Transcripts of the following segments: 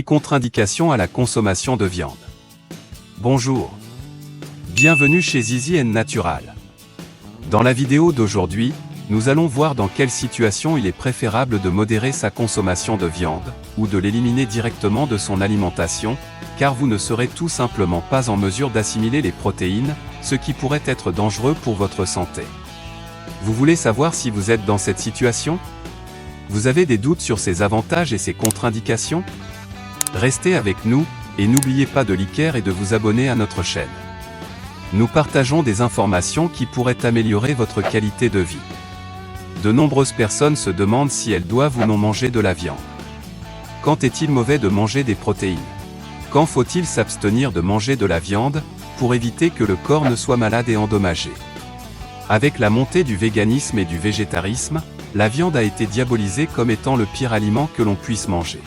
Contre-indication à la consommation de viande. Bonjour. Bienvenue chez Easy & Natural. Dans la vidéo d'aujourd'hui, nous allons voir dans quelle situation il est préférable de modérer sa consommation de viande, ou de l'éliminer directement de son alimentation, car vous ne serez tout simplement pas en mesure d'assimiler les protéines, ce qui pourrait être dangereux pour votre santé. Vous voulez savoir si vous êtes dans cette situation? Vous avez des doutes sur ses avantages et ses contre-indications? Restez avec nous, et n'oubliez pas de liker et de vous abonner à notre chaîne. Nous partageons des informations qui pourraient améliorer votre qualité de vie. De nombreuses personnes se demandent si elles doivent ou non manger de la viande. Quand est-il mauvais de manger des protéines? Quand faut-il s'abstenir de manger de la viande, pour éviter que le corps ne soit malade et endommagé? Avec la montée du véganisme et du végétarisme, la viande a été diabolisée comme étant le pire aliment que l'on puisse manger.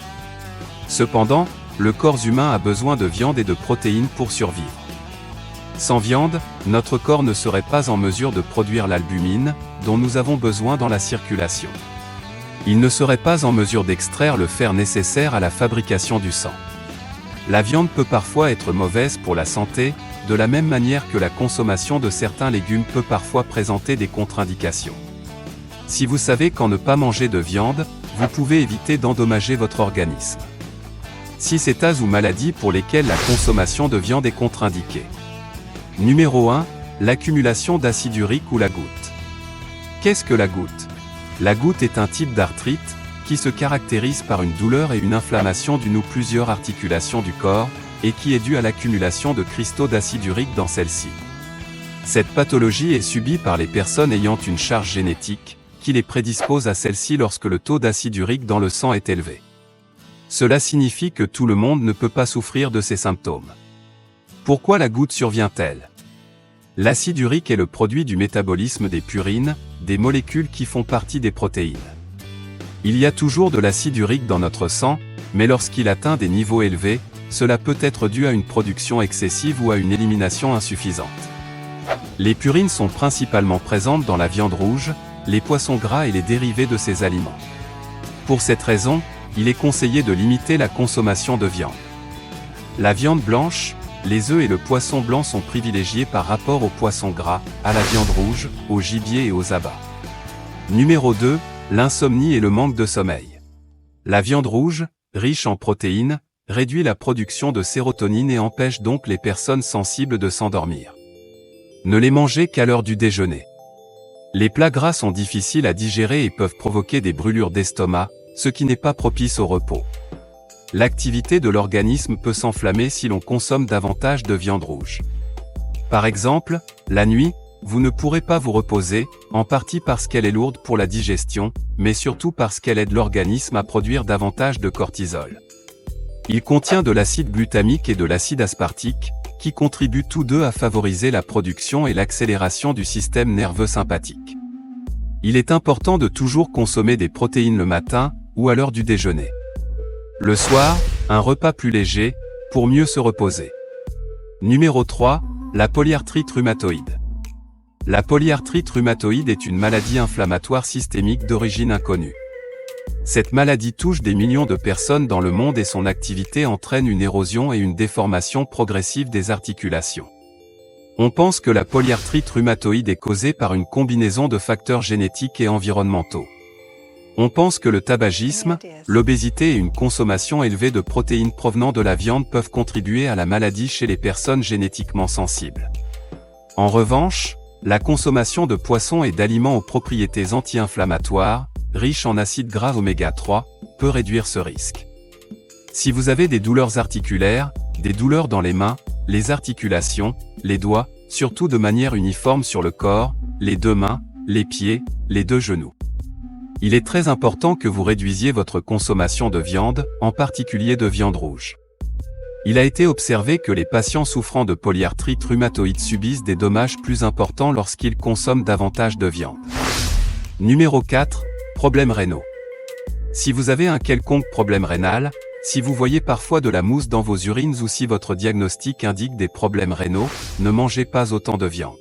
Cependant, le corps humain a besoin de viande et de protéines pour survivre. Sans viande, notre corps ne serait pas en mesure de produire l'albumine, dont nous avons besoin dans la circulation. Il ne serait pas en mesure d'extraire le fer nécessaire à la fabrication du sang. La viande peut parfois être mauvaise pour la santé, de la même manière que la consommation de certains légumes peut parfois présenter des contre-indications. Si vous savez quand ne pas manger de viande, vous pouvez éviter d'endommager votre organisme. 6 états ou maladies pour lesquels la consommation de viande est contre-indiquée. Numéro 1. L'accumulation d'acide urique ou la goutte. Qu'est-ce que la goutte? La goutte est un type d'arthrite, qui se caractérise par une douleur et une inflammation d'une ou plusieurs articulations du corps, et qui est due à l'accumulation de cristaux d'acide urique dans celle-ci. Cette pathologie est subie par les personnes ayant une charge génétique, qui les prédispose à celle-ci lorsque le taux d'acide urique dans le sang est élevé. Cela signifie que tout le monde ne peut pas souffrir de ces symptômes. Pourquoi la goutte survient-elle? L'acide urique est le produit du métabolisme des purines, des molécules qui font partie des protéines. Il y a toujours de l'acide urique dans notre sang, mais lorsqu'il atteint des niveaux élevés, cela peut être dû à une production excessive ou à une élimination insuffisante. Les purines sont principalement présentes dans la viande rouge, les poissons gras et les dérivés de ces aliments. Pour cette raison, il est conseillé de limiter la consommation de viande. La viande blanche, les œufs et le poisson blanc sont privilégiés par rapport aux poissons gras, à la viande rouge, au gibier et aux abats. Numéro 2, l'insomnie et le manque de sommeil. La viande rouge, riche en protéines, réduit la production de sérotonine et empêche donc les personnes sensibles de s'endormir. Ne les mangez qu'à l'heure du déjeuner. Les plats gras sont difficiles à digérer et peuvent provoquer des brûlures d'estomac, ce qui n'est pas propice au repos. L'activité de l'organisme peut s'enflammer si l'on consomme davantage de viande rouge. Par exemple, la nuit, vous ne pourrez pas vous reposer, en partie parce qu'elle est lourde pour la digestion, mais surtout parce qu'elle aide l'organisme à produire davantage de cortisol. Il contient de l'acide glutamique et de l'acide aspartique, qui contribuent tous deux à favoriser la production et l'accélération du système nerveux sympathique. Il est important de toujours consommer des protéines le matin, ou à l'heure du déjeuner. Le soir, un repas plus léger, pour mieux se reposer. Numéro 3, la polyarthrite rhumatoïde. La polyarthrite rhumatoïde est une maladie inflammatoire systémique d'origine inconnue. Cette maladie touche des millions de personnes dans le monde et son activité entraîne une érosion et une déformation progressive des articulations. On pense que la polyarthrite rhumatoïde est causée par une combinaison de facteurs génétiques et environnementaux. On pense que le tabagisme, l'obésité et une consommation élevée de protéines provenant de la viande peuvent contribuer à la maladie chez les personnes génétiquement sensibles. En revanche, la consommation de poissons et d'aliments aux propriétés anti-inflammatoires, riches en acides gras oméga 3, peut réduire ce risque. Si vous avez des douleurs articulaires, des douleurs dans les mains, les articulations, les doigts, surtout de manière uniforme sur le corps, les 2 mains, les pieds, les 2 genoux. Il est très important que vous réduisiez votre consommation de viande, en particulier de viande rouge. Il a été observé que les patients souffrant de polyarthrite rhumatoïde subissent des dommages plus importants lorsqu'ils consomment davantage de viande. Numéro 4, problèmes rénaux. Si vous avez un quelconque problème rénal, si vous voyez parfois de la mousse dans vos urines ou si votre diagnostic indique des problèmes rénaux, ne mangez pas autant de viande.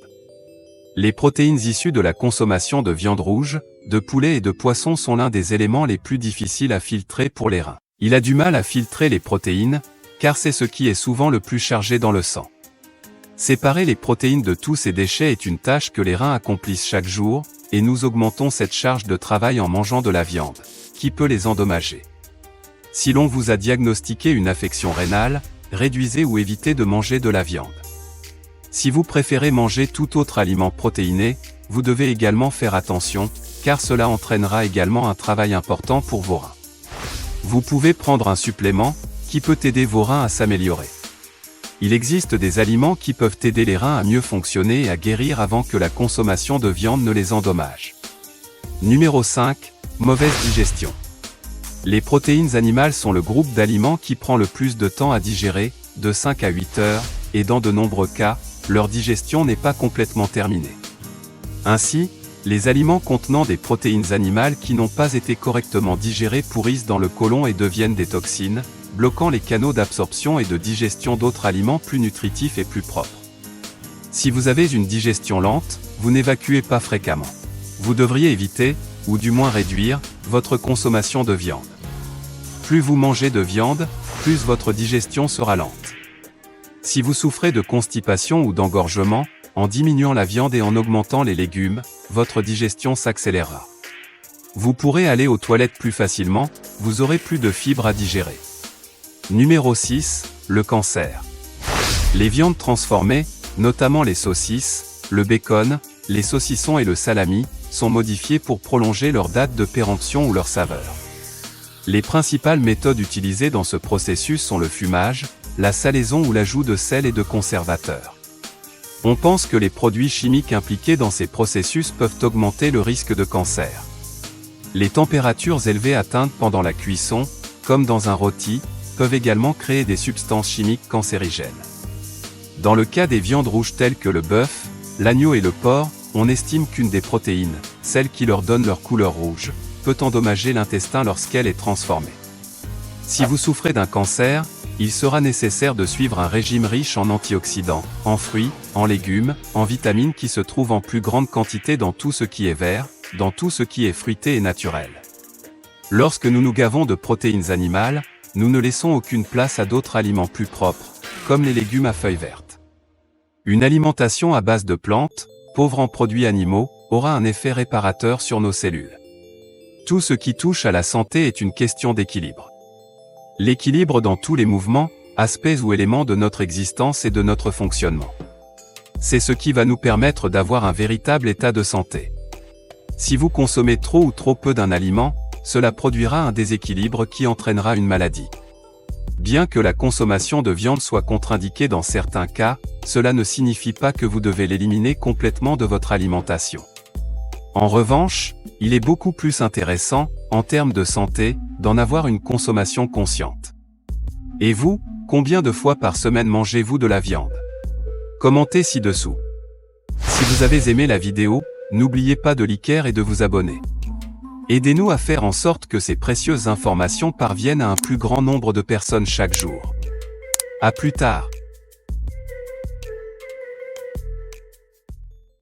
Les protéines issues de la consommation de viande rouge, de poulet et de poisson sont l'un des éléments les plus difficiles à filtrer pour les reins. Il a du mal à filtrer les protéines, car c'est ce qui est souvent le plus chargé dans le sang. Séparer les protéines de tous ces déchets est une tâche que les reins accomplissent chaque jour, et nous augmentons cette charge de travail en mangeant de la viande, qui peut les endommager. Si l'on vous a diagnostiqué une affection rénale, réduisez ou évitez de manger de la viande. Si vous préférez manger tout autre aliment protéiné, vous devez également faire attention, car cela entraînera également un travail important pour vos reins. Vous pouvez prendre un supplément, qui peut aider vos reins à s'améliorer. Il existe des aliments qui peuvent aider les reins à mieux fonctionner et à guérir avant que la consommation de viande ne les endommage. Numéro 5. Mauvaise digestion. Les protéines animales sont le groupe d'aliments qui prend le plus de temps à digérer, de 5 à 8 heures, et dans de nombreux cas, leur digestion n'est pas complètement terminée. Ainsi, les aliments contenant des protéines animales qui n'ont pas été correctement digérées pourrissent dans le côlon et deviennent des toxines, bloquant les canaux d'absorption et de digestion d'autres aliments plus nutritifs et plus propres. Si vous avez une digestion lente, vous n'évacuez pas fréquemment. Vous devriez éviter, ou du moins réduire, votre consommation de viande. Plus vous mangez de viande, plus votre digestion sera lente. Si vous souffrez de constipation ou d'engorgement, en diminuant la viande et en augmentant les légumes, votre digestion s'accélérera. Vous pourrez aller aux toilettes plus facilement, vous aurez plus de fibres à digérer. Numéro 6, le cancer. Les viandes transformées, notamment les saucisses, le bacon, les saucissons et le salami, sont modifiées pour prolonger leur date de péremption ou leur saveur. Les principales méthodes utilisées dans ce processus sont le fumage, la salaison ou l'ajout de sel et de conservateurs. On pense que les produits chimiques impliqués dans ces processus peuvent augmenter le risque de cancer. Les températures élevées atteintes pendant la cuisson, comme dans un rôti, peuvent également créer des substances chimiques cancérigènes. Dans le cas des viandes rouges telles que le bœuf, l'agneau et le porc, on estime qu'une des protéines, celle qui leur donne leur couleur rouge, peut endommager l'intestin lorsqu'elle est transformée. Si vous souffrez d'un cancer, il sera nécessaire de suivre un régime riche en antioxydants, en fruits, en légumes, en vitamines qui se trouvent en plus grande quantité dans tout ce qui est vert, dans tout ce qui est fruité et naturel. Lorsque nous nous gavons de protéines animales, nous ne laissons aucune place à d'autres aliments plus propres, comme les légumes à feuilles vertes. Une alimentation à base de plantes, pauvre en produits animaux, aura un effet réparateur sur nos cellules. Tout ce qui touche à la santé est une question d'équilibre. L'équilibre dans tous les mouvements, aspects ou éléments de notre existence et de notre fonctionnement. C'est ce qui va nous permettre d'avoir un véritable état de santé. Si vous consommez trop ou trop peu d'un aliment, cela produira un déséquilibre qui entraînera une maladie. Bien que la consommation de viande soit contre-indiquée dans certains cas, cela ne signifie pas que vous devez l'éliminer complètement de votre alimentation. En revanche, il est beaucoup plus intéressant, en termes de santé, d'en avoir une consommation consciente. Et vous, combien de fois par semaine mangez-vous de la viande? Commentez ci-dessous. Si vous avez aimé la vidéo, n'oubliez pas de liker et de vous abonner. Aidez-nous à faire en sorte que ces précieuses informations parviennent à un plus grand nombre de personnes chaque jour. À plus tard.